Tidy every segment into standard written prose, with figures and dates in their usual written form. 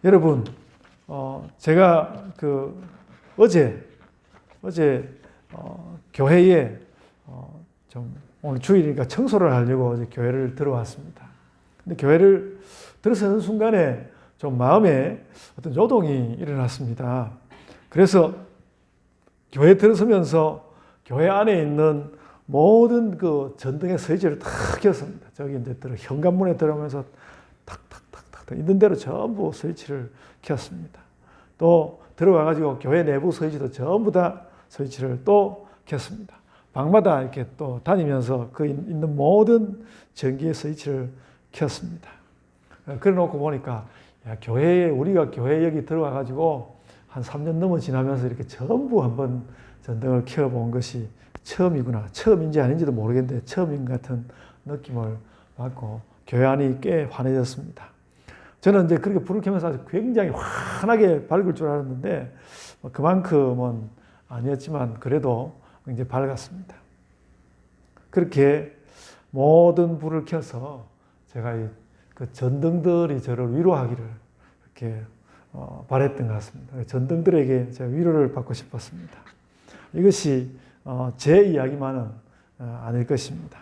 여러분, 제가 어제 교회에 좀 오늘 주일이니까 청소를 하려고 어제 교회를 들어왔습니다. 근데 교회를 들어서는 순간에 좀 마음에 어떤 요동이 일어났습니다. 그래서 교회 들어서면서 교회 안에 있는 모든 그 전등의 스위치를 다 켰습니다. 저기 이제 현관문에 들어오면서 탁탁탁탁 있는 대로 전부 스위치를 켰습니다. 또 들어와가지고 교회 내부 스위치도 전부 다 스위치를 또 켰습니다. 방마다 이렇게 또 다니면서 그 있는 모든 전기의 스위치를 켰습니다. 그래 놓고 보니까 우리가 교회 여기 들어와가지고 한 3년 넘어 지나면서 이렇게 전부 한번 전등을 켜본 것이 처음이구나. 처음인지 아닌지도 모르겠는데 처음인 것 같은 느낌을 받고 교회 안이 꽤 환해졌습니다. 저는 이제 그렇게 불을 켜면서 아주 굉장히 환하게 밝을 줄 알았는데 그만큼은 아니었지만 그래도 굉장히 밝았습니다. 그렇게 모든 불을 켜서 제가 그 전등들이 저를 위로하기를 이렇게 바랬던 것 같습니다. 전등들에게 제가 위로를 받고 싶었습니다. 이것이 제 이야기만은 아닐 것입니다.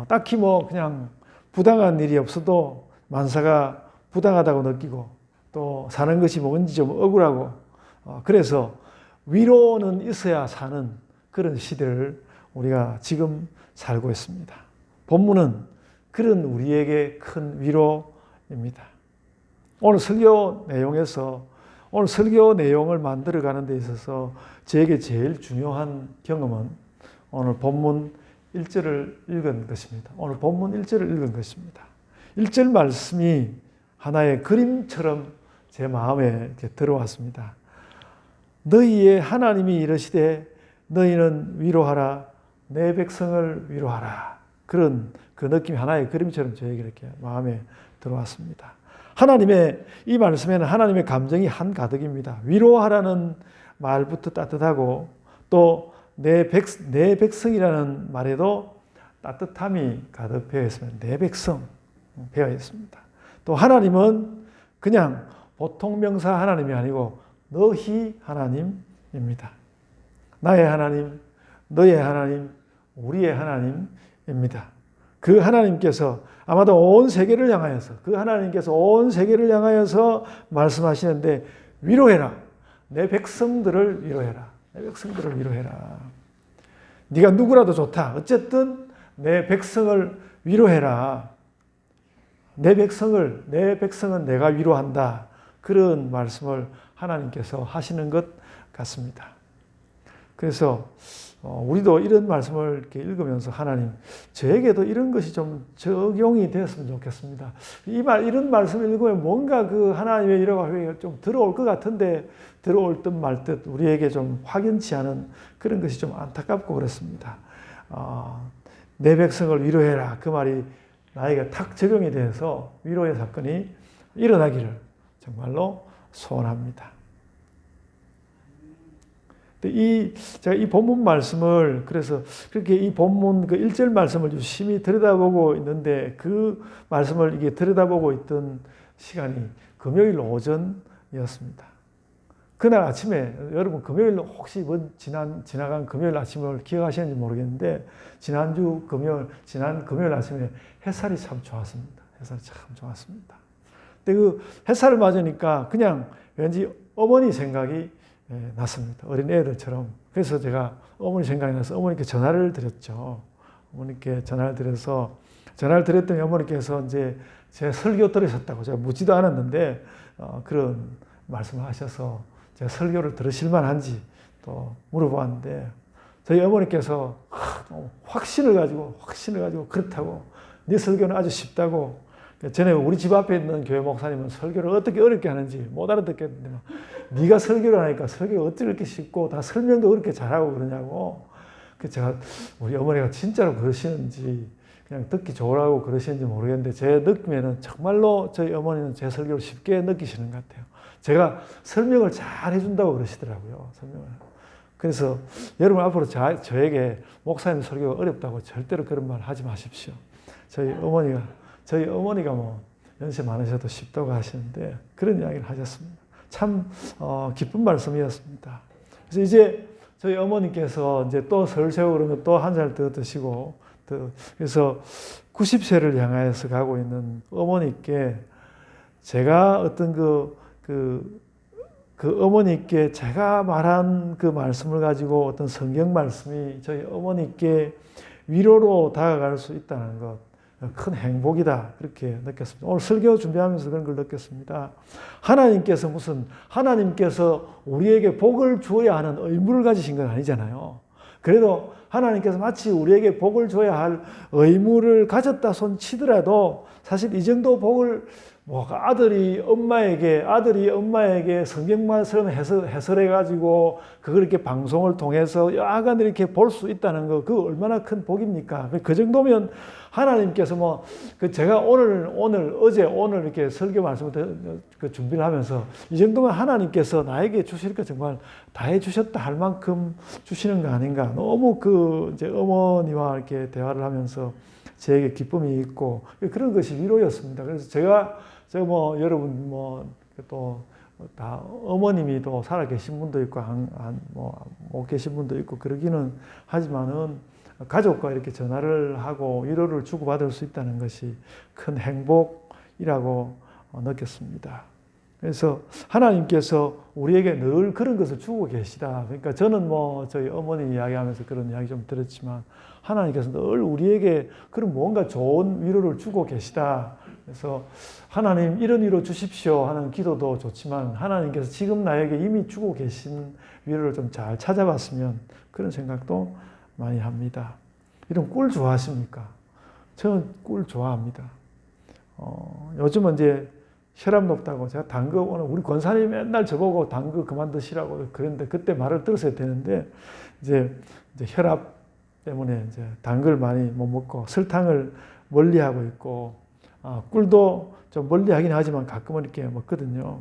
딱히 그냥 부당한 일이 없어도 만사가 부당하다고 느끼고 또 사는 것이 뭔지 좀 억울하고 그래서 위로는 있어야 사는 그런 시대를 우리가 지금 살고 있습니다. 본문은 그런 우리에게 큰 위로입니다. 오늘 설교 내용을 만들어가는 데 있어서 저에게 제일 중요한 경험은 오늘 본문 1절을 읽은 것입니다. 오늘 본문 1절을 읽은 것입니다. 1절 말씀이 하나의 그림처럼 제 마음에 이렇게 들어왔습니다. 너희의 하나님이 이르시되 너희는 위로하라 내 백성을 위로하라. 그런 그 느낌이 하나의 그림처럼 저에게 이렇게 마음에 들어왔습니다. 하나님의 이 말씀에는 하나님의 감정이 한가득입니다. 위로하라는 말부터 따뜻하고 또 내 백성이라는 말에도 따뜻함이 가득 배어 있습니다. 내 백성 배어 있습니다. 또 하나님은 그냥 보통 명사 하나님이 아니고 너희 하나님입니다. 나의 하나님, 너의 하나님, 우리의 하나님입니다. 그 하나님께서 아마도 온 세계를 향하여서 말씀하시는데 위로해라. 내 백성들을 위로해라. 내 백성들을 위로해라. 네가 누구라도 좋다. 어쨌든 내 백성을 위로해라. 내 백성은 내가 위로한다. 그런 말씀을 하나님께서 하시는 것 같습니다. 그래서 우리도 이런 말씀을 이렇게 읽으면서 하나님, 저에게도 이런 것이 좀 적용이 되었으면 좋겠습니다. 이런 말씀을 읽으면 뭔가 그 하나님의 위로가 좀 들어올 것 같은데 들어올 듯 말 듯 우리에게 좀 확연치 않은 그런 것이 좀 안타깝고 그렇습니다. 내 백성을 위로해라. 그 말이 나에게 탁 적용이 돼서 위로의 사건이 일어나기를 정말로 소원합니다. 제가 이 본문 말씀을 그래서 그렇게 이 본문 그 1절 말씀을 유심히 들여다보고 있는데 그 말씀을 이게 들여다보고 있던 시간이 금요일 오전이었습니다. 그날 아침에 여러분 금요일 혹시 지나간 금요일 아침을 기억하시는지 모르겠는데 지난 금요일 아침에 햇살이 참 좋았습니다. 햇살이 참 좋았습니다. 근데 그 햇살을 맞으니까 그냥 왠지 어머니 생각이 났습니다. 어린애들처럼. 그래서 제가 어머니 생각이 나서 어머니께 전화를 드렸죠. 어머니께 전화를 드렸더니 어머니께서 이제 제 설교 들으셨다고 제가 묻지도 않았는데 그런 말씀을 하셔서 제가 설교를 들으실 만한지 또 물어봤는데 저희 어머니께서 확신을 가지고 그렇다고 네 설교는 아주 쉽다고 전에 우리 집 앞에 있는 교회 목사님은 설교를 어떻게 어렵게 하는지 못 알아듣겠는데 네가 설교를 하니까 설교가 어찌 이렇게 쉽고 다 설명도 그렇게 잘하고 그러냐고. 그래서 제가 우리 어머니가 진짜로 그러시는지 그냥 듣기 좋으라고 그러시는지 모르겠는데 제 느낌에는 정말로 저희 어머니는 제 설교를 쉽게 느끼시는 것 같아요. 제가 설명을 잘 해준다고 그러시더라고요. 설명을. 그래서 여러분 앞으로 저에게 목사님 설교가 어렵다고 절대로 그런 말 하지 마십시오. 저희 어머니가 연세 많으셔도 쉽다고 하시는데 그런 이야기를 하셨습니다. 참 기쁜 말씀이었습니다. 그래서 이제 저희 어머니께서 이제 또 설 세우고 그러면 또 한 살 더 드시고 그래서 90세를 향하여서 가고 있는 어머니께 제가 어떤 그 어머니께 제가 말한 그 말씀을 가지고 어떤 성경 말씀이 저희 어머니께 위로로 다가갈 수 있다는 것, 큰 행복이다. 그렇게 느꼈습니다. 오늘 설교 준비하면서 그런 걸 느꼈습니다. 하나님께서 우리에게 복을 주어야 하는 의무를 가지신 건 아니잖아요. 그래도 하나님께서 마치 우리에게 복을 줘야 할 의무를 가졌다 손 치더라도 사실 이 정도 복을 아들이 엄마에게 성경 말씀 해설해가지고 그걸 이렇게 방송을 통해서 야간 이렇게 볼 수 있다는 거, 그거 얼마나 큰 복입니까? 그 정도면 하나님께서 제가 오늘 이렇게 설교 말씀을 준비를 하면서 이 정도면 하나님께서 나에게 주실 거 정말 다 해주셨다 할 만큼 주시는 거 아닌가. 너무 이제 어머니와 이렇게 대화를 하면서 저에게 기쁨이 있고 그런 것이 위로였습니다. 그래서 여러분 또 다 어머님이 또 살아 계신 분도 있고 못 계신 분도 있고 그러기는 하지만은 가족과 이렇게 전화를 하고 위로를 주고받을 수 있다는 것이 큰 행복이라고 느꼈습니다. 그래서 하나님께서 우리에게 늘 그런 것을 주고 계시다. 그러니까 저는 저희 어머니 이야기하면서 그런 이야기 좀 들었지만 하나님께서 늘 우리에게 그런 뭔가 좋은 위로를 주고 계시다. 그래서 하나님 이런 위로 주십시오 하는 기도도 좋지만 하나님께서 지금 나에게 이미 주고 계신 위로를 좀 잘 찾아봤으면 그런 생각도 많이 합니다. 이런 꿀 좋아하십니까? 저는 꿀 좋아합니다. 요즘은 이제 혈압 높다고 제가 단 거 오늘 우리 권사님이 맨날 저보고 단 거 그만 드시라고 그랬는데 그때 말을 들었어야 되는데 이제 혈압 때문에 이제 단 걸 많이 못 먹고 설탕을 멀리하고 있고 꿀도 좀 멀리하긴 하지만 가끔은 이렇게 먹거든요.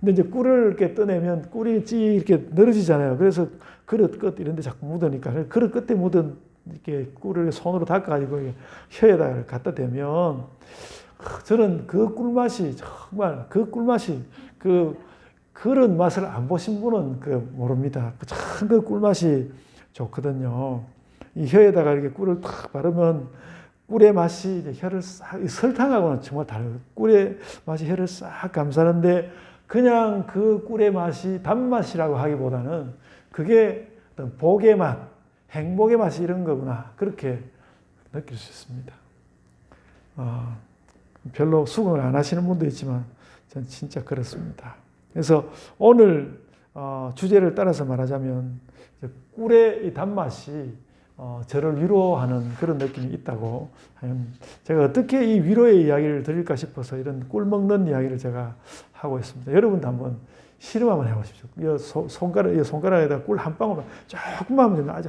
근데 이제 꿀을 이렇게 떠내면 꿀이 이렇게 늘어지잖아요. 그래서 그릇 끝 이런 데 자꾸 묻으니까 그릇 끝에 묻은 이렇게 꿀을 손으로 닦아가지고 혀에다 갖다 대면 저는 그 꿀맛이 정말 그런 맛을 안 보신 분은 모릅니다. 참 그 꿀맛이 좋거든요. 이 혀에다가 이렇게 꿀을 탁 바르면 꿀의 맛이 이제 혀를 설탕하고는 정말 다르고 꿀의 맛이 혀를 싹 감싸는데 그냥 그 꿀의 맛이 단맛이라고 하기보다는 그게 어떤 복의 맛, 행복의 맛이 이런 거구나. 그렇게 느낄 수 있습니다. 별로 수긍을 안 하시는 분도 있지만 전 진짜 그렇습니다. 그래서 오늘 주제를 따라서 말하자면 꿀의 이 단맛이 저를 위로하는 그런 느낌이 있다고 제가 어떻게 이 위로의 이야기를 드릴까 싶어서 이런 꿀 먹는 이야기를 제가 하고 있습니다. 여러분도 한번 실험 한번 해보십시오. 이 손가락에다 꿀 한 방울만 조금만 아주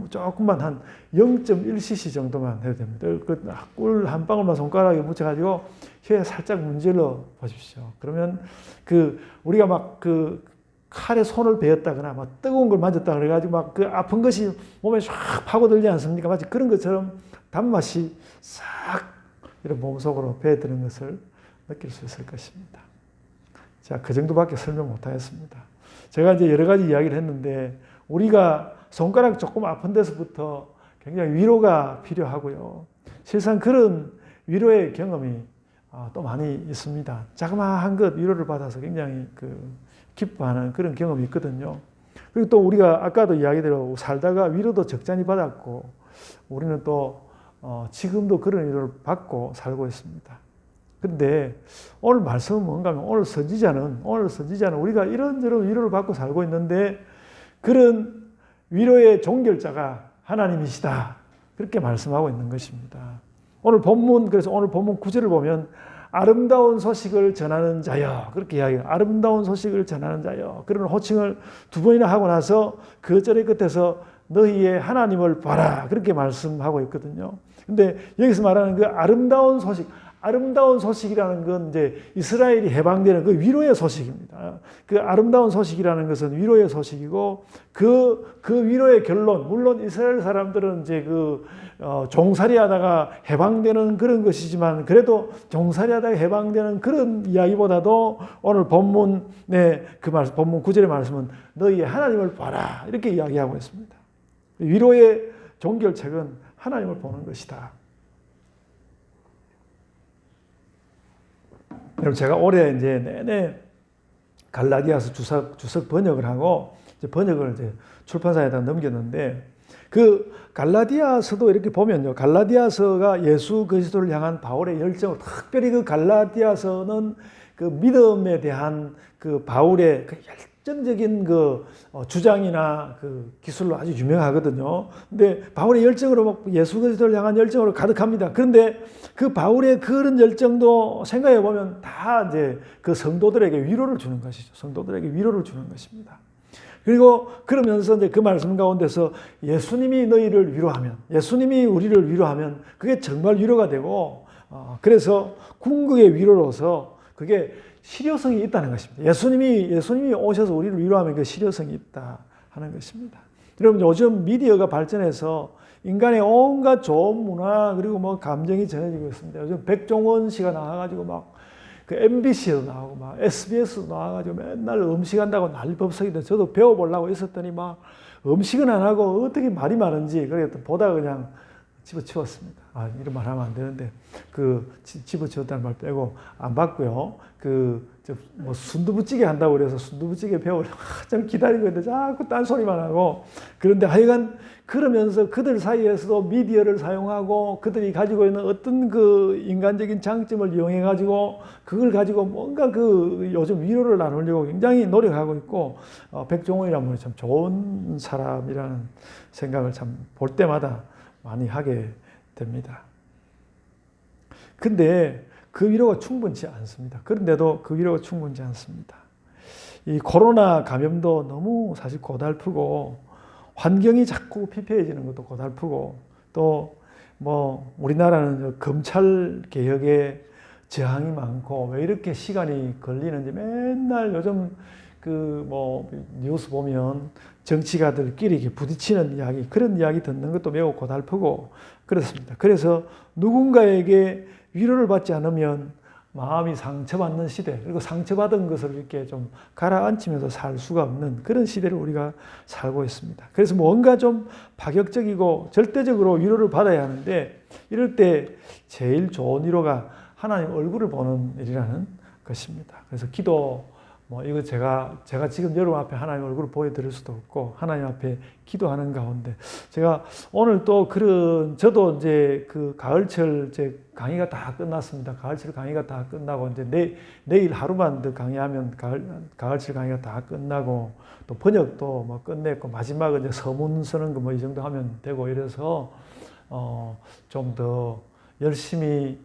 조금만 한 0.1cc 정도만 해도 됩니다. 꿀 한 방울만 손가락에 묻혀가지고 혀에 살짝 문질러 보십시오. 그러면 우리가 칼에 손을 베었다거나 뜨거운 걸 만졌다 그래가지고 아픈 것이 몸에 쫙 파고들지 않습니까? 마치 그런 것처럼 단맛이 싹 이런 몸속으로 배어드는 것을 느낄 수 있을 것입니다. 자, 그 정도밖에 설명 못 하겠습니다. 제가 이제 여러 가지 이야기를 했는데 우리가 손가락 조금 아픈 데서부터 굉장히 위로가 필요하고요. 실상 그런 위로의 경험이 또 많이 있습니다. 자그마한 것 위로를 받아서 굉장히 기뻐하는 그런 경험이 있거든요. 그리고 또 우리가 아까도 이야기대로 살다가 위로도 적잖이 받았고 우리는 또 지금도 그런 위로를 받고 살고 있습니다. 그런데 오늘 말씀은 뭔가 하면 오늘 선지자는 우리가 이런저런 위로를 받고 살고 있는데 그런 위로의 종결자가 하나님이시다. 그렇게 말씀하고 있는 것입니다. 그래서 오늘 본문 9절을 보면 아름다운 소식을 전하는 자여 그렇게 이야기해요. 아름다운 소식을 전하는 자여 그런 호칭을 두 번이나 하고 나서 그 절의 끝에서 너희의 하나님을 봐라 그렇게 말씀하고 있거든요. 근데 여기서 말하는 그 아름다운 소식 아름다운 소식이라는 건 이제 이스라엘이 해방되는 그 위로의 소식입니다. 그 아름다운 소식이라는 것은 위로의 소식이고 그 위로의 결론, 물론 이스라엘 사람들은 이제 종살이하다가 해방되는 그런 것이지만 그래도 종살이하다가 해방되는 그런 이야기보다도 오늘 본문의 그 말씀, 본문 9절의 말씀은 너희의 하나님을 봐라 이렇게 이야기하고 있습니다. 위로의 종결책은 하나님을 보는 것이다. 여러분 제가 올해 이제 내내 갈라디아서 주석 번역을 하고 이제 번역을 이제 출판사에다 넘겼는데 그 갈라디아서도 이렇게 보면요. 갈라디아서가 예수 그리스도를 향한 바울의 열정을 특별히 그 갈라디아서는 그 믿음에 대한 그 바울의 그 열정적인 그 주장이나 그 기술로 아주 유명하거든요. 근데 바울의 열정으로 예수 그리스도를 향한 열정으로 가득합니다. 그런데 그 바울의 그런 열정도 생각해 보면 다 이제 그 성도들에게 위로를 주는 것이죠. 성도들에게 위로를 주는 것입니다. 그리고 그러면서 이제 그 말씀 가운데서 예수님이 너희를 위로하면, 예수님이 우리를 위로하면 그게 정말 위로가 되고, 그래서 궁극의 위로로서 그게 실효성이 있다는 것입니다. 예수님이 오셔서 우리를 위로하면 그 실효성이 있다 하는 것입니다. 여러분 요즘 미디어가 발전해서 인간의 온갖 좋은 문화 그리고 뭐 감정이 전해지고 있습니다. 요즘 백종원 씨가 나와가지고 막 그 MBC에도 나오고 막 SBS도 나와가지고 맨날 음식한다고 난리법석인데 저도 배워보려고 있었더니 막 음식은 안 하고 어떻게 말이 많은지 그래서 보다가 그냥 집어치웠습니다. 이런 말 하면 안 되는데 집어치웠다는 말 빼고 안 봤고요. 뭐 순두부찌개 한다고 그래서 순두부찌개 배우려고 좀 기다리고 있는데 자꾸 딴소리만 하고 그런데 하여간 그러면서 그들 사이에서도 미디어를 사용하고 그들이 가지고 있는 어떤 그 인간적인 장점을 이용해 가지고 그걸 가지고 뭔가 요즘 위로를 나누려고 굉장히 노력하고 있고 백종원이라는 분이 참 좋은 사람이라는 생각을 참 볼 때마다 많이 하게 됩니다. 근데 그 위로가 충분치 않습니다. 그런데도 그 위로가 충분치 않습니다. 이 코로나 감염도 너무 사실 고달프고 환경이 자꾸 피폐해지는 것도 고달프고 또 뭐 우리나라는 검찰 개혁에 저항이 많고 왜 이렇게 시간이 걸리는지 맨날 요즘 뉴스 보면 정치가들끼리 이렇게 부딪히는 이야기, 그런 이야기 듣는 것도 매우 고달프고 그렇습니다. 그래서 누군가에게 위로를 받지 않으면 마음이 상처받는 시대, 그리고 상처받은 것을 이렇게 좀 가라앉히면서 살 수가 없는 그런 시대를 우리가 살고 있습니다. 그래서 뭔가 좀 파격적이고 절대적으로 위로를 받아야 하는데 이럴 때 제일 좋은 위로가 하나님 얼굴을 보는 일이라는 것입니다. 그래서 기도, 이거 제가 지금 여러분 앞에 하나님 얼굴을 보여드릴 수도 없고 하나님 앞에 기도하는 가운데 제가 오늘 또 저도 이제 그 가을철 이제 강의가 다 끝났습니다. 가을철 강의가 다 끝나고 이제 내일 하루만 더 강의하면 가을철 강의가 다 끝나고 또 번역도 뭐 끝냈고 마지막은 이제 서문 쓰는 거 이 정도 하면 되고 이래서 좀 더 열심히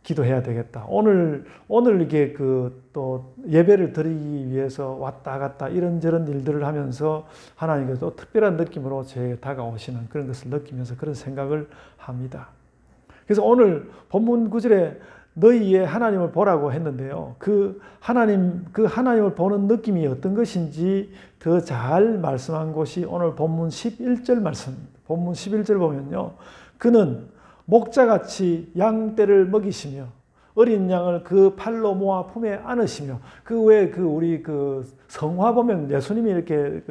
기도해야 되겠다. 오늘 이게 또 예배를 드리기 위해서 왔다 갔다 이런저런 일들을 하면서 하나님께서 또 특별한 느낌으로 제게 다가오시는 그런 것을 느끼면서 그런 생각을 합니다. 그래서 오늘 본문 9절에 너희의 하나님을 보라고 했는데요. 그 하나님을 보는 느낌이 어떤 것인지 더 잘 말씀한 곳이 오늘 본문 11절 말씀입니다. 본문 11절 보면요. 그는 목자같이 양떼를 먹이시며 어린 양을 그 팔로 모아 품에 안으시며 우리 성화 보면 예수님이 이렇게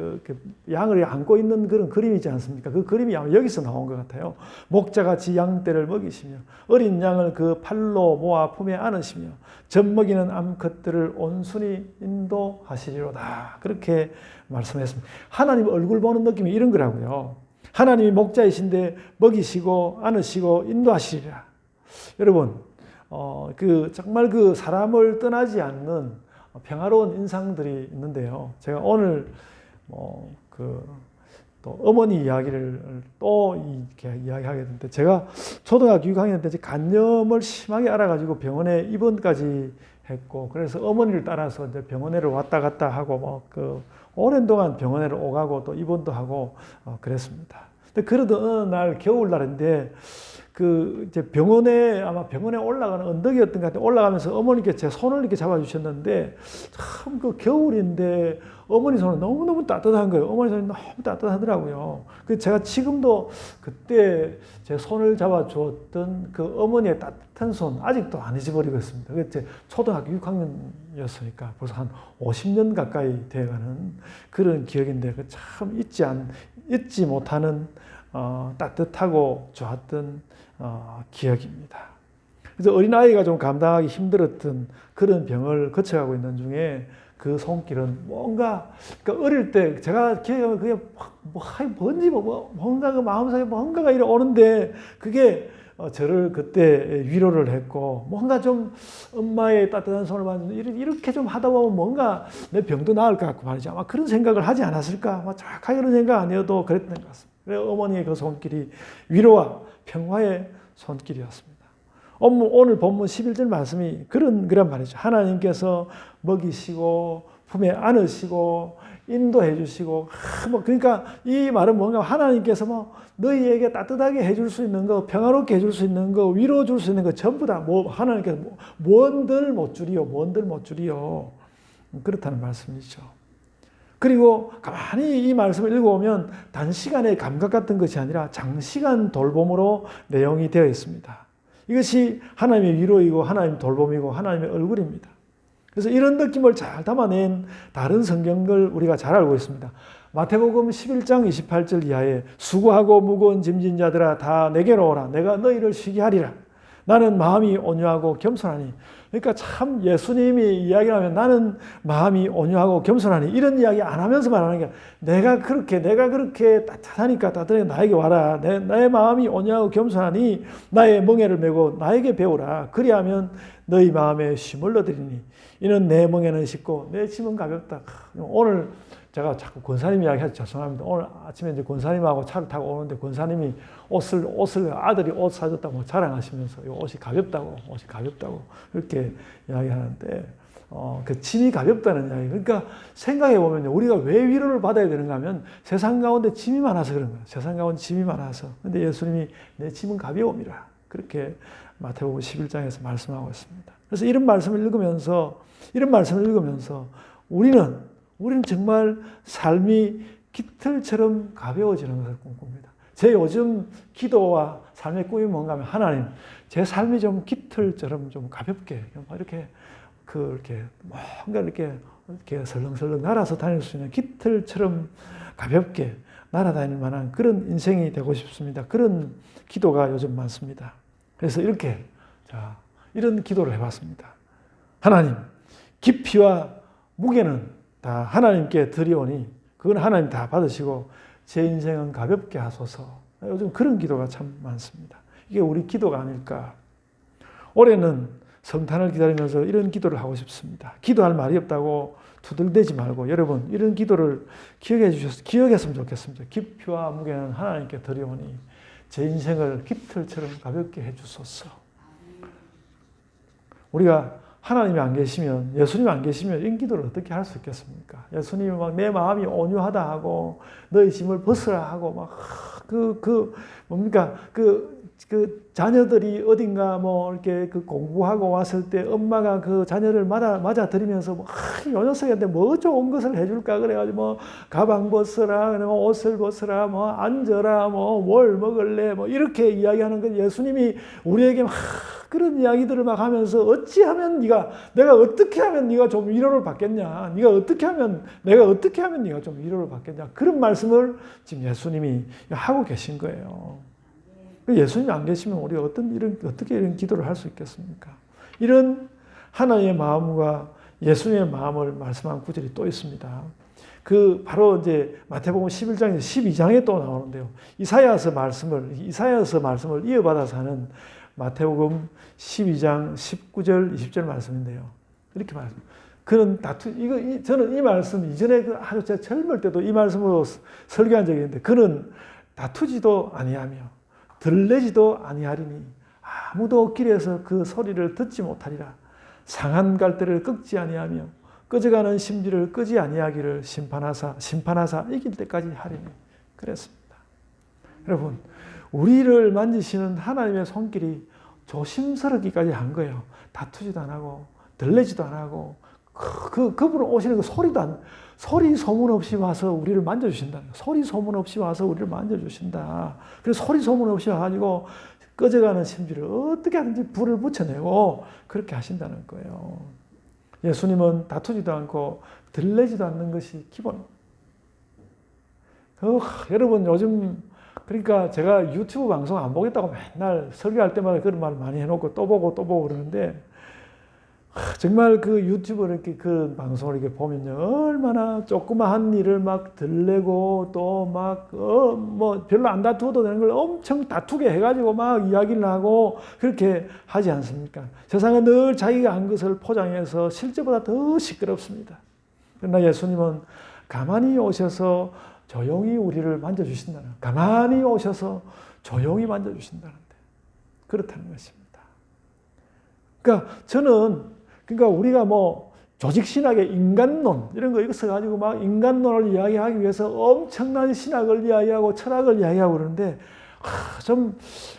양을 안고 있는 그런 그림이지 않습니까? 그 그림이 아마 여기서 나온 것 같아요. 목자같이 양떼를 먹이시며 어린 양을 그 팔로 모아 품에 안으시며 젖먹이는 암컷들을 온순히 인도하시리로다. 그렇게 말씀했습니다. 하나님 얼굴 보는 느낌이 이런 거라고요. 하나님이 목자이신데 먹이시고 안으시고 인도하시리라. 여러분, 정말 사람을 떠나지 않는 평화로운 인상들이 있는데요. 제가 오늘 또 어머니 이야기를 또 이렇게 이야기하게 됐는데 제가 초등학교 6학년 때 간염을 심하게 알아가지고 병원에 입원까지 했고 그래서 어머니를 따라서 이제 병원에를 왔다 갔다 하고 오랜 동안 병원에를 오가고 또 입원도 하고 그랬습니다. 근데 그러던 어느 날 겨울날인데 이제 아마 병원에 올라가는 언덕이었던 것 같아요. 올라가면서 어머니께 제 손을 이렇게 잡아주셨는데, 참 그 겨울인데 어머니 손은 너무너무 따뜻한 거예요. 어머니 손이 너무 따뜻하더라고요. 제가 지금도 그때 제 손을 잡아주었던 그 어머니의 따뜻한 손, 아직도 안 잊어버리고 있습니다. 그게 초등학교 6학년이었으니까 벌써 한 50년 가까이 돼가는 그런 기억인데, 참 잊지 못하는 따뜻하고 좋았던 기억입니다. 그래서 어린아이가 좀 감당하기 힘들었던 그런 병을 거쳐가고 있는 중에 그 손길은 뭔가, 그러니까 어릴 때 제가 기억하면 그게 뭔지 뭔가 그 마음속에 뭔가가 이래 오는데, 그게 저를 그때 위로를 했고, 뭔가 좀 엄마의 따뜻한 손을 만지면 이렇게 좀 하다 보면 뭔가 내 병도 나을 것 같고 말이죠. 아마 그런 생각을 하지 않았을까? 정확하게 그런 생각 아니어도 그랬던 것 같습니다. 어머니의 그 손길이 위로와 평화의 손길이었습니다. 오늘 본문 11절 말씀이 그런 말이죠. 하나님께서 먹이시고 품에 안으시고 인도해 주시고, 그러니까 이 말은 뭔가 하나님께서 너희에게 따뜻하게 해줄 수 있는 거, 평화롭게 해줄 수 있는 거, 위로 줄 수 있는 거 전부 다 하나님께서 뭔들 못 줄이요. 그렇다는 말씀이죠. 그리고 가만히 이 말씀을 읽어보면 단시간의 감각 같은 것이 아니라 장시간 돌봄으로 내용이 되어 있습니다. 이것이 하나님의 위로이고 하나님의 돌봄이고 하나님의 얼굴입니다. 그래서 이런 느낌을 잘 담아낸 다른 성경을 우리가 잘 알고 있습니다. 마태복음 11장 28절 이하에 수고하고 무거운 짐진 자들아 다 내게로 오라. 내가 너희를 쉬게 하리라. 나는 마음이 온유하고 겸손하니. 그러니까 참 예수님이 이야기하면 나는 마음이 온유하고 겸손하니, 이런 이야기 안 하면서 말하는 게, 내가 그렇게 따뜻하니까 나에게 와라. 나의 마음이 온유하고 겸손하니 나의 멍에를 메고 나에게 배우라. 그리하면 너희 마음에 쉼을 얻으리니 이는 내 멍에는 쉽고 내 짐은 가볍다. 오늘 제가 자꾸 권사님 이야기해서 죄송합니다. 오늘 아침에 이제 권사님하고 차를 타고 오는데 권사님이 옷을 아들이 옷 사줬다고 자랑하시면서 이 옷이 가볍다고 이렇게 이야기하는데, 그 짐이 가볍다는 이야기. 그러니까 생각해 보면 우리가 왜 위로를 받아야 되는가 하면 세상 가운데 짐이 많아서 그런 거예요. 세상 가운데 짐이 많아서. 근데 예수님이 내 짐은 가벼움이라. 그렇게 마태복음 11장에서 말씀하고 있습니다. 그래서 이런 말씀을 읽으면서 우리는 정말 삶이 깃털처럼 가벼워지는 것을 꿈꿉니다. 제 요즘 기도와 삶의 꿈이 뭔가 하면, 하나님, 제 삶이 좀 깃털처럼 좀 가볍게, 그렇게 뭔가 이렇게 설렁설렁 날아서 다닐 수 있는 깃털처럼 가볍게 날아다닐 만한 그런 인생이 되고 싶습니다. 그런 기도가 요즘 많습니다. 그래서 이런 기도를 해봤습니다. 하나님, 깊이와 무게는 다 하나님께 드리오니 그건 하나님 다 받으시고 제 인생은 가볍게 하소서. 요즘 그런 기도가 참 많습니다. 이게 우리 기도가 아닐까. 올해는 성탄을 기다리면서 이런 기도를 하고 싶습니다. 기도할 말이 없다고 투덜대지 말고 여러분 이런 기도를 기억했으면 좋겠습니다. 깊이와 무게는 하나님께 드리오니 제 인생을 깃털처럼 가볍게 해주소서. 우리가 하나님이 안 계시면, 예수님이 안 계시면 이런 기도를 어떻게 할 수 있겠습니까? 예수님이 내 마음이 온유하다 하고 너희 짐을 벗으라 하고 그 자녀들이 어딘가 이렇게 공부하고 왔을 때 엄마가 그 자녀를 맞아 들이면서 이 녀석한테 뭐 좋은 것을 해줄까 그래가지고 가방 벗으라, 옷을 벗으라, 앉아라, 뭘 먹을래, 이렇게 이야기하는 건 예수님이 우리에게 그런 이야기들을 하면서 내가 어떻게 하면 네가 좀 위로를 받겠냐? 내가 어떻게 하면 네가 좀 위로를 받겠냐? 그런 말씀을 지금 예수님이 하고 계신 거예요. 예수님이 안 계시면 우리가 어떻게 이런 기도를 할 수 있겠습니까? 이런 하나님의 마음과 예수님의 마음을 말씀한 구절이 또 있습니다. 바로 이제 마태복음 11장에서 12장에 또 나오는데요. 이사야서 말씀을 이어받아서 하는 마태복음 12장 19절 20절 말씀인데요. 이렇게 말합니다. 저는 이 말씀 이전에 아주 제가 젊을 때도 이 말씀으로 설교한 적이 있는데, 그는 다투지도 아니하며 들레지도 아니하리니 아무도 길에서 그 소리를 듣지 못하리라. 상한 갈대를 꺾지 아니하며 꺼져가는 심지를 끄지 아니하기를 심판하사 이길 때까지 하리니. 그랬습니다. 여러분, 우리를 만지시는 하나님의 손길이 조심스럽기까지 한 거예요. 다투지도 안 하고 들레지도 안 하고 그분 오시는 그 소리 소문 없이 와서 우리를 만져주신다. 소리 소문 없이 와서 우리를 만져주신다. 그래서 소리 소문 없이 와가지고 꺼져가는 심지를 어떻게 하든지 불을 붙여내고 그렇게 하신다는 거예요. 예수님은 다투지도 않고 들레지도 않는 것이 기본. 여러분 요즘 그러니까 제가 유튜브 방송 안 보겠다고 맨날 설교할 때마다 그런 말 많이 해놓고 또 보고 그러는데 정말 그 유튜브 이렇게 그 방송을 이렇게 보면요 얼마나 조그마한 일을 막 들레고 또 막 뭐 별로 안 다투어도 되는 걸 엄청 다투게 해가지고 막 이야기를 하고 그렇게 하지 않습니까? 세상은 늘 자기가 한 것을 포장해서 실제보다 더 시끄럽습니다. 그러나 예수님은 가만히 오셔서 조용히 우리를 만져주신다는, 가만히 오셔서 조용히 만져주신다는데 그렇다는 것입니다. 그러니까 우리가 뭐 조직신학의 인간론 이런 거 써가지고 막 인간론을 이야기하기 위해서 엄청난 신학을 이야기하고 철학을 이야기하고 그러는데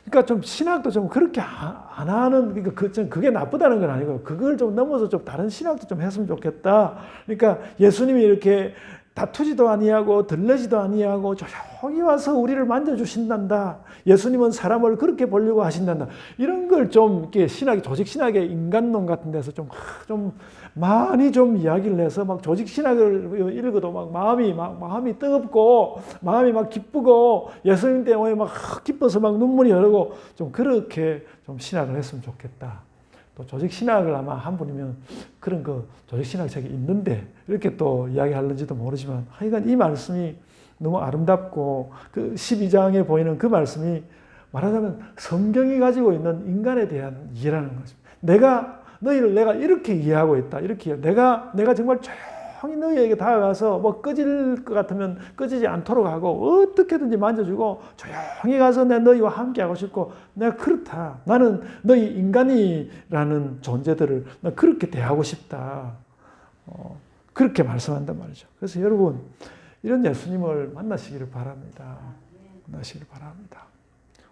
그러니까 좀 신학도 좀 그렇게 안 하는, 그러니까 그게 나쁘다는 건 아니고 그걸 좀 넘어서 좀 다른 신학도 좀 했으면 좋겠다. 그러니까 예수님이 이렇게 다투지도 아니하고 들레지도 아니하고 조용히 와서 우리를 만져주신단다. 예수님은 사람을 그렇게 보려고 하신단다. 이런 걸 좀 이렇게 조직 신학의 인간론 같은 데서 좀 많이 좀 이야기를 해서 막 조직 신학을 읽어도 막 마음이 뜨겁고 마음이 막 기쁘고 예수님 때문에 막 기뻐서 막 눈물이 흐르고 좀 그렇게 좀 신학을 했으면 좋겠다. 또 조직신학을 아마 한 분이면 그런 조직신학 책이 있는데 이렇게 또 이야기하는지도 모르지만 하여간 이 말씀이 너무 아름답고 그 12장에 보이는 그 말씀이 말하자면 성경이 가지고 있는 인간에 대한 이해라는 것입니다. 너희를 내가 이렇게 이해하고 있다. 이렇게 내가 정말 조용히 너희에게 다가가서 뭐 꺼질 것 같으면 꺼지지 않도록 하고 어떻게든지 만져주고 조용히 가서 내 너희와 함께하고 싶고 내가 그렇다. 나는 너희 인간이라는 존재들을 나 그렇게 대하고 싶다. 그렇게 말씀한단 말이죠. 그래서 여러분 이런 예수님을 만나시기를 바랍니다. 만나시기를 바랍니다.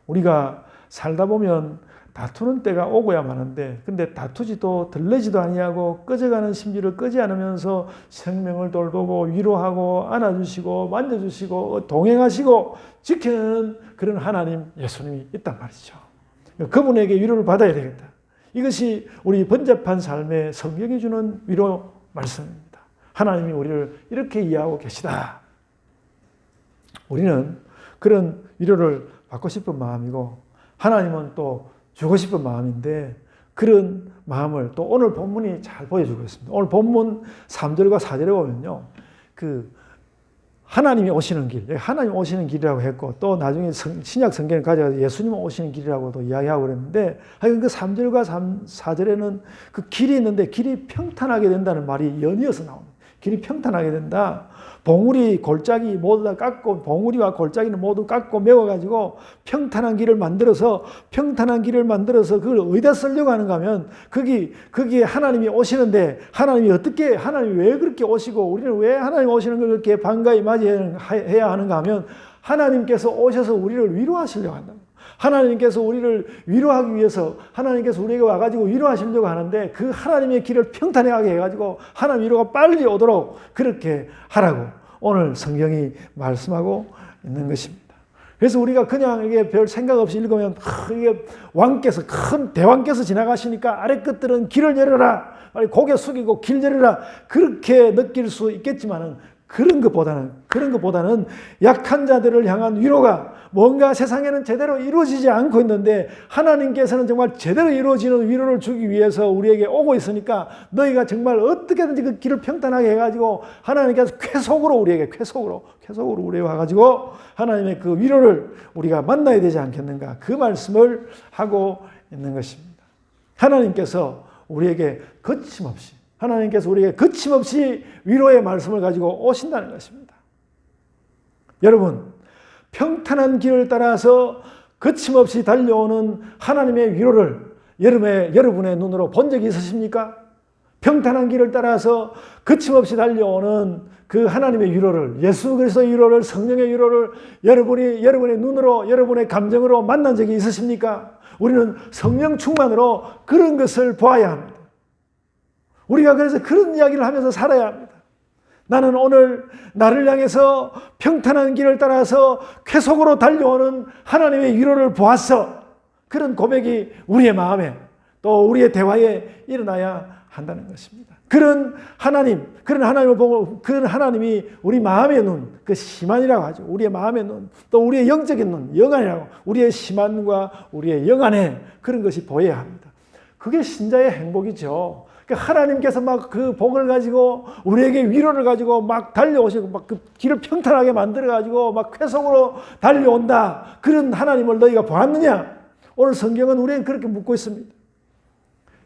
우리가 살다 보면 다투는 때가 오고야 마는데 근데 다투지도 들레지도 아니하고 꺼져가는 심지를 끄지 않으면서 생명을 돌보고 위로하고 안아주시고 만져주시고 동행하시고 지키는 그런 하나님 예수님이 있단 말이죠. 그분에게 위로를 받아야 되겠다. 이것이 우리 번잡한 삶에 성경이 주는 위로 말씀입니다. 하나님이 우리를 이렇게 이해하고 계시다. 우리는 그런 위로를 받고 싶은 마음이고 하나님은 또 주고 싶은 마음인데 그런 마음을 또 오늘 본문이 잘 보여주고 있습니다. 오늘 본문 3절과 4절에 보면요. 하나님이 오시는 길, 하나님 오시는 길이라고 했고 또 나중에 신약 성경을 가져가서 예수님 오시는 길이라고도 이야기하고 그랬는데 하여간 그 3절과 4절에는 그 길이 있는데 길이 평탄하게 된다는 말이 연이어서 나옵니다. 길이 평탄하게 된다. 봉우리, 골짜기 모두 다 깎고 봉우리와 골짜기는 모두 깎고 메워가지고 평탄한 길을 만들어서 그걸 어디다 쓰려고 하는가 하면 거기에 하나님이 오시는데 하나님이 왜 그렇게 오시고 우리는 왜 하나님 오시는 걸 그렇게 반가이 맞이해야 하는가 하면 하나님께서 오셔서 우리를 위로하시려고 한다. 하나님께서 우리를 위로하기 위해서 하나님께서 우리에게 와가지고 위로하시려고 하는데 그 하나님의 길을 평탄하게 해가지고 하나님 위로가 빨리 오도록 그렇게 하라고 오늘 성경이 말씀하고 있는 것입니다. 그래서 우리가 그냥 이게 별 생각 없이 읽으면 이게 큰 대왕께서 지나가시니까 아래 것들은 길을 열어라. 빨리 고개 숙이고 길 열어라. 그렇게 느낄 수 있겠지만은 그런 것보다는 약한 자들을 향한 위로가 뭔가 세상에는 제대로 이루어지지 않고 있는데 하나님께서는 정말 제대로 이루어지는 위로를 주기 위해서 우리에게 오고 있으니까 너희가 정말 어떻게든지 그 길을 평탄하게 해가지고 하나님께서 쾌속으로 우리에게 와가지고 하나님의 그 위로를 우리가 만나야 되지 않겠는가 그 말씀을 하고 있는 것입니다. 하나님께서 우리에게 거침없이 위로의 말씀을 가지고 오신다는 것입니다. 여러분, 평탄한 길을 따라서 거침없이 달려오는 하나님의 위로를 여러분의 눈으로 본 적이 있으십니까? 평탄한 길을 따라서 거침없이 달려오는 그 하나님의 위로를, 예수 그리스도의 위로를, 성령의 위로를 여러분의 눈으로, 여러분의 감정으로 만난 적이 있으십니까? 우리는 성령 충만으로 그런 것을 보아야 합니다. 우리가 그래서 그런 이야기를 하면서 살아야 합니다. 나는 오늘 나를 향해서 평탄한 길을 따라서 쾌속으로 달려오는 하나님의 위로를 보았어. 그런 고백이 우리의 마음에 또 우리의 대화에 일어나야 한다는 것입니다. 그런 하나님을 보고, 그런 하나님이 우리 마음의 눈, 그 시만이라고 하죠. 우리의 마음의 눈, 또 우리의 영적인 눈, 영안이라고, 우리의 시만과 우리의 영안에 그런 것이 보여야 합니다. 그게 신자의 행복이죠. 하나님께서 막 그 복을 가지고 우리에게 위로를 가지고 막 달려오시고 막 그 길을 평탄하게 만들어 가지고 막 쾌속으로 달려온다. 그런 하나님을 너희가 보았느냐? 오늘 성경은 우리에게 그렇게 묻고 있습니다.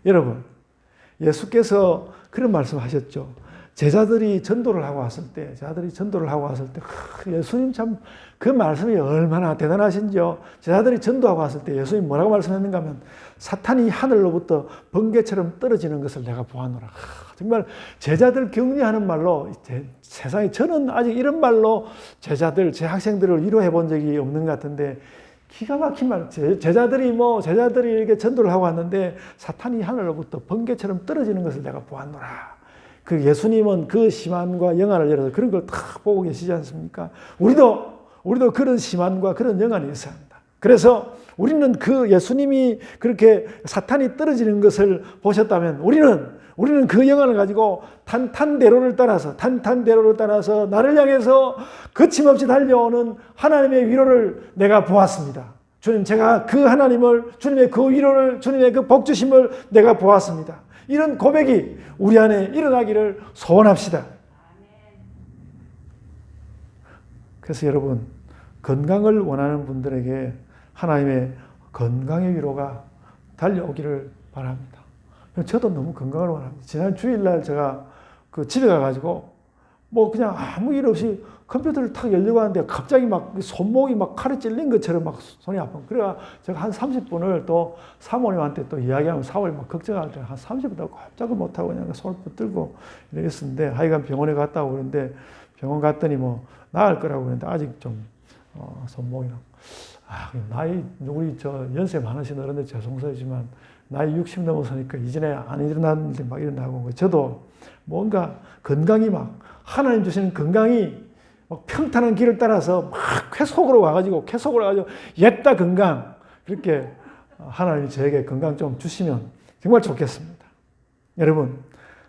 여러분, 예수께서 그런 말씀하셨죠. 제자들이 전도를 하고 왔을 때, 예수님 참 그 말씀이 얼마나 대단하신지요. 제자들이 전도하고 왔을 때 예수님 뭐라고 말씀했는가 하면, 사탄이 하늘로부터 번개처럼 떨어지는 것을 내가 보았노라. 정말 제자들 격려하는 말로, 세상에 저는 아직 이런 말로 제자들, 제 학생들을 위로해 본 적이 없는 것 같은데, 기가 막힌 말. 제자들이 이렇게 전도를 하고 왔는데 사탄이 하늘로부터 번개처럼 떨어지는 것을 내가 보았노라. 그 예수님은 그 시만과 영안을 열어서 그런 걸 다 보고 계시지 않습니까? 우리도 그런 시만과 그런 영안이 있어야 합니다. 그래서 우리는 그 예수님이 그렇게 사탄이 떨어지는 것을 보셨다면 우리는 그 영안을 가지고 탄탄대로를 따라서 나를 향해서 거침없이 달려오는 하나님의 위로를 내가 보았습니다. 주님, 제가 그 하나님을, 주님의 그 위로를, 주님의 그 복주심을 내가 보았습니다. 이런 고백이 우리 안에 일어나기를 소원합시다. 그래서 여러분, 건강을 원하는 분들에게 하나님의 건강의 위로가 달려오기를 바랍니다. 저도 너무 건강을 원합니다. 지난 주일날 제가 그 집에 가가지고 뭐 그냥 아무 일 없이 컴퓨터를 탁 열려고 하는데 갑자기 막 손목이 막 칼에 찔린 것처럼 막 손이 아픈. 그래가 제가 한 30분을 또 사모님한테 또 이야기하면 사모님 막 걱정할 때 한 30분 깜짝을 못하고 그냥 손을 붙들고 이랬었는데, 하여간 병원에 갔다 오고 그랬는데, 병원 갔더니 뭐 나을 거라고 그랬는데 아직 좀 손목이나 우리 연세 많으신 어른들 죄송스럽지만 나이 60 넘어서니까 이전에 안 일어나는 일이 막 일어나고, 저도 뭔가 건강이 막 하나님 주시는 건강이 막 평탄한 길을 따라서 막 쾌속으로 와가지고 옛다 건강, 그렇게 하나님이 저에게 건강 좀 주시면 정말 좋겠습니다. 여러분,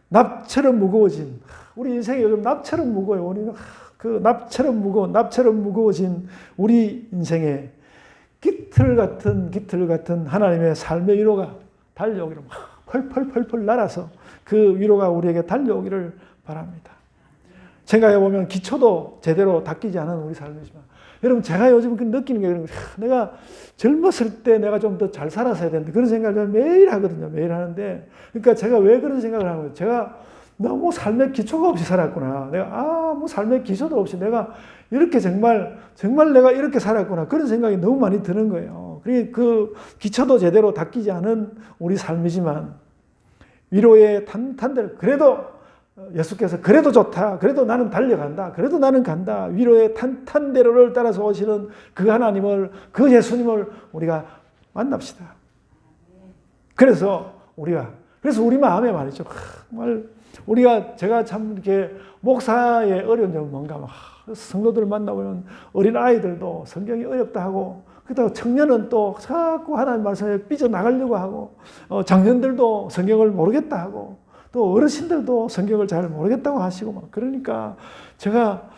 납처럼 무거워진, 우리 인생이 요즘 납처럼 무거워요. 우리는 그 납처럼 무거워진 우리 인생에 깃털 같은 하나님의 삶의 위로가 달려오기를 막 펄펄펄펄 날아서 그 위로가 우리에게 달려오기를 바랍니다. 생각해보면 기초도 제대로 닦이지 않은 우리 삶이지만, 여러분, 제가 요즘 느끼는 게, 내가 젊었을 때 내가 좀 더 잘 살았어야 되는데, 그런 생각을 매일 하거든요. 매일 하는데, 그러니까 제가 왜 그런 생각을 하는 거예요? 제가 너무 삶의 기초가 없이 살았구나. 내가 뭐 삶의 기초도 없이 내가 이렇게 정말 내가 이렇게 살았구나. 그런 생각이 너무 많이 드는 거예요. 그 기초도 제대로 닦이지 않은 우리 삶이지만, 위로의 탄탄대로, 그래도 예수께서 그래도 좋다, 그래도 나는 달려간다, 그래도 나는 간다, 위로의 탄탄대로를 따라서 오시는 그 하나님을, 그 예수님을 우리가 만납시다. 그래서 우리 마음에 말이죠. 정말 제가 참 이렇게 목사의 어려운 점은 뭔가, 성도들을 만나보면 어린 아이들도 성경이 어렵다 하고, 그렇다고 청년은 또 자꾸 하나님 말씀에 삐져나가려고 하고, 장년들도 성경을 모르겠다 하고, 또 어르신들도 성경을 잘 모르겠다고 하시고, 막 그러니까 제가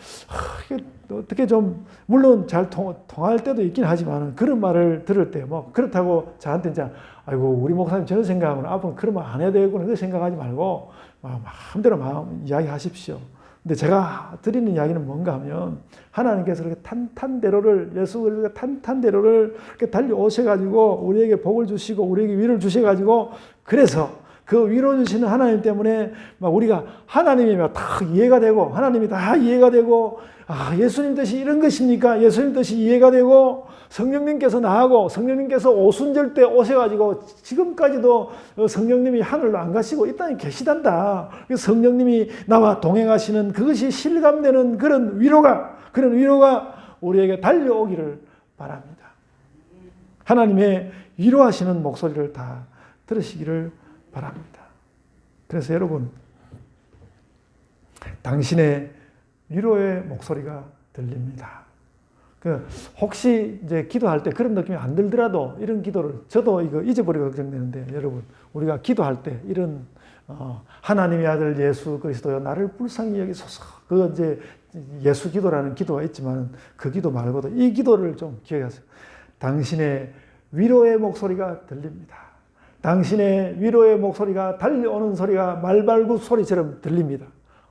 이게 어떻게 좀, 물론 잘 통할 때도 있긴 하지만, 그런 말을 들을 때 뭐 그렇다고 저한테 이제 아이고 우리 목사님 저런 생각하면 앞으로 그런 말 안 해야 되겠구나, 그렇게 생각하지 말고 마음대로 이야기하십시오. 근데 제가 드리는 이야기는 뭔가 하면, 하나님께서 이렇게 탄탄대로를, 예수가 탄탄대로를 이렇게 달려오셔가지고 우리에게 복을 주시고 우리에게 위를 주셔가지고, 그래서 그 위로 주시는 하나님 때문에 막 우리가 하나님이 막 다 이해가 되고, 하나님이 다 이해가 되고, 예수님 뜻이 이런 것입니까? 예수님 뜻이 이해가 되고, 성령님께서 나하고 성령님께서 오순절 때 오셔가지고 지금까지도 성령님이 하늘로 안 가시고 이 땅에 계시단다. 성령님이 나와 동행하시는 그것이 실감되는 그런 위로가 우리에게 달려오기를 바랍니다. 하나님의 위로하시는 목소리를 다 들으시기를 바랍니다. 그래서 여러분, 당신의 위로의 목소리가 들립니다. 혹시 이제 기도할 때 그런 느낌이 안 들더라도 이런 기도를, 저도 이거 잊어버리고 걱정되는데, 여러분, 우리가 기도할 때 이런 하나님의 아들 예수 그리스도여 나를 불쌍히 여기소서, 그 이제 예수 기도라는 기도가 있지만 그 기도 말고도 이 기도를 좀 기억하세요. 당신의 위로의 목소리가 들립니다. 당신의 위로의 목소리가 달려오는 소리가 말발굽 소리처럼 들립니다.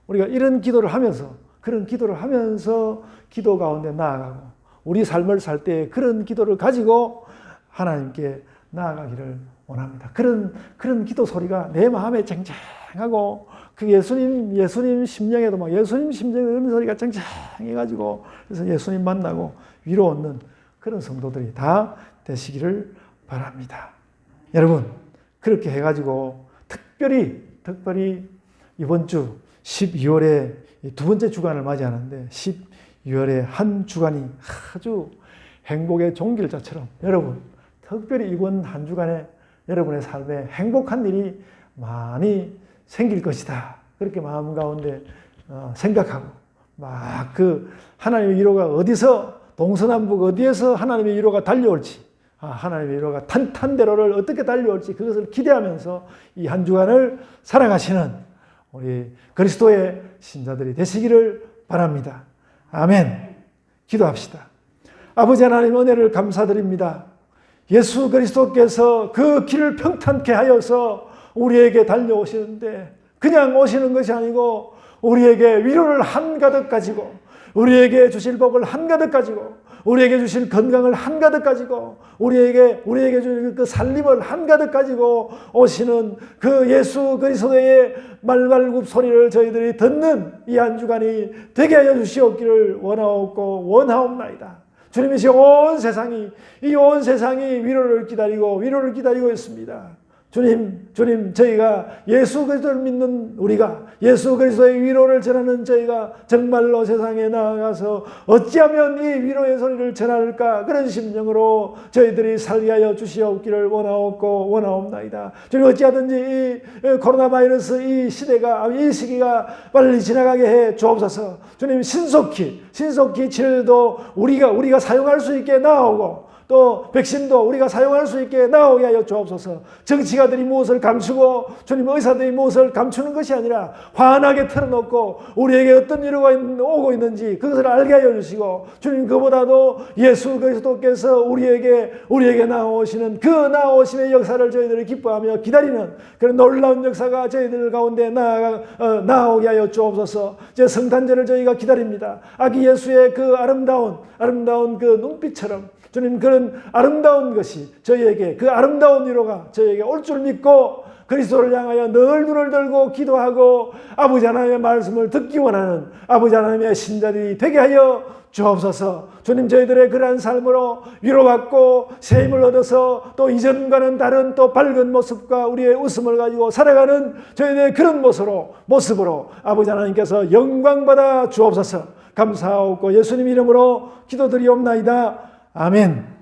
우리가 이런 기도를 하면서, 그런 기도를 하면서 기도 가운데 나아가고, 우리 삶을 살 때 그런 기도를 가지고 하나님께 나아가기를 원합니다. 그런 기도 소리가 내 마음에 쟁쟁하고, 그 예수님 심령에도 막 예수님 심령에 이런 소리가 쟁쟁해가지고, 그래서 예수님 만나고 위로 얻는 그런 성도들이 다 되시기를 바랍니다. 여러분, 그렇게 해가지고 특별히 이번 주 12월에 두 번째 주간을 맞이하는데, 12월에 한 주간이 아주 행복의 종길자처럼, 여러분, 특별히 이번 한 주간에 여러분의 삶에 행복한 일이 많이 생길 것이다. 그렇게 마음 가운데 생각하고, 막 그 하나님의 위로가 어디서, 동서남북 어디에서 하나님의 위로가 달려올지, 하나님의 위로가 탄탄대로를 어떻게 달려올지 그것을 기대하면서 이 한 주간을 살아가시는 우리 그리스도의 신자들이 되시기를 바랍니다. 아멘. 기도합시다. 아버지 하나님, 은혜를 감사드립니다. 예수 그리스도께서 그 길을 평탄케 하여서 우리에게 달려오시는데, 그냥 오시는 것이 아니고 우리에게 위로를 한가득 가지고, 우리에게 주실 복을 한가득 가지고, 우리에게 주실 건강을 한가득 가지고, 우리에게 주실 그 살림을 한가득 가지고 오시는 그 예수 그리스도의 말발굽 소리를 저희들이 듣는 이 한 주간이 되게 하여 주시옵기를 원하옵나이다. 주님이 온 세상이 위로를 기다리고 있습니다. 주님, 저희가 예수 그리스도를 믿는 우리가, 예수 그리스도의 위로를 전하는 저희가 정말로 세상에 나아가서 어찌하면 이 위로의 소리를 전할까, 그런 심령으로 저희들이 살게 하여 주시옵기를 원하옵나이다. 주님, 어찌하든지 이 코로나 바이러스 이 시기가 빨리 지나가게 해 주옵소서. 주님, 신속히 치료도 우리가 사용할 수 있게 나오고, 또 백신도 우리가 사용할 수 있게 나오게 하여 주옵소서. 정치가들이 무엇을 감추고, 주님, 의사들이 무엇을 감추는 것이 아니라 환하게 털어놓고 우리에게 어떤 위로가 오고 있는지 그것을 알게 하여 주시고, 주님, 그보다도 예수 그리스도께서 우리에게 나오시는 그 나오심의 역사를 저희들이 기뻐하며 기다리는 그런 놀라운 역사가 저희들 가운데 나오게 하여 주옵소서. 이제 성탄절을 저희가 기다립니다. 아기 예수의 그 아름다운 그 눈빛처럼, 주님, 그런 아름다운 것이 저희에게, 그 아름다운 위로가 저희에게 올 줄 믿고 그리스도를 향하여 늘 눈을 들고 기도하고 아버지 하나님의 말씀을 듣기 원하는 아버지 하나님의 신자들이 되게 하여 주옵소서. 주님, 저희들의 그러한 삶으로 위로받고 새 힘을 얻어서 또 이전과는 다른 또 밝은 모습과 우리의 웃음을 가지고 살아가는 저희들의 그런 모습으로 아버지 하나님께서 영광받아 주옵소서. 감사하고 예수님 이름으로 기도드리옵나이다. 아멘.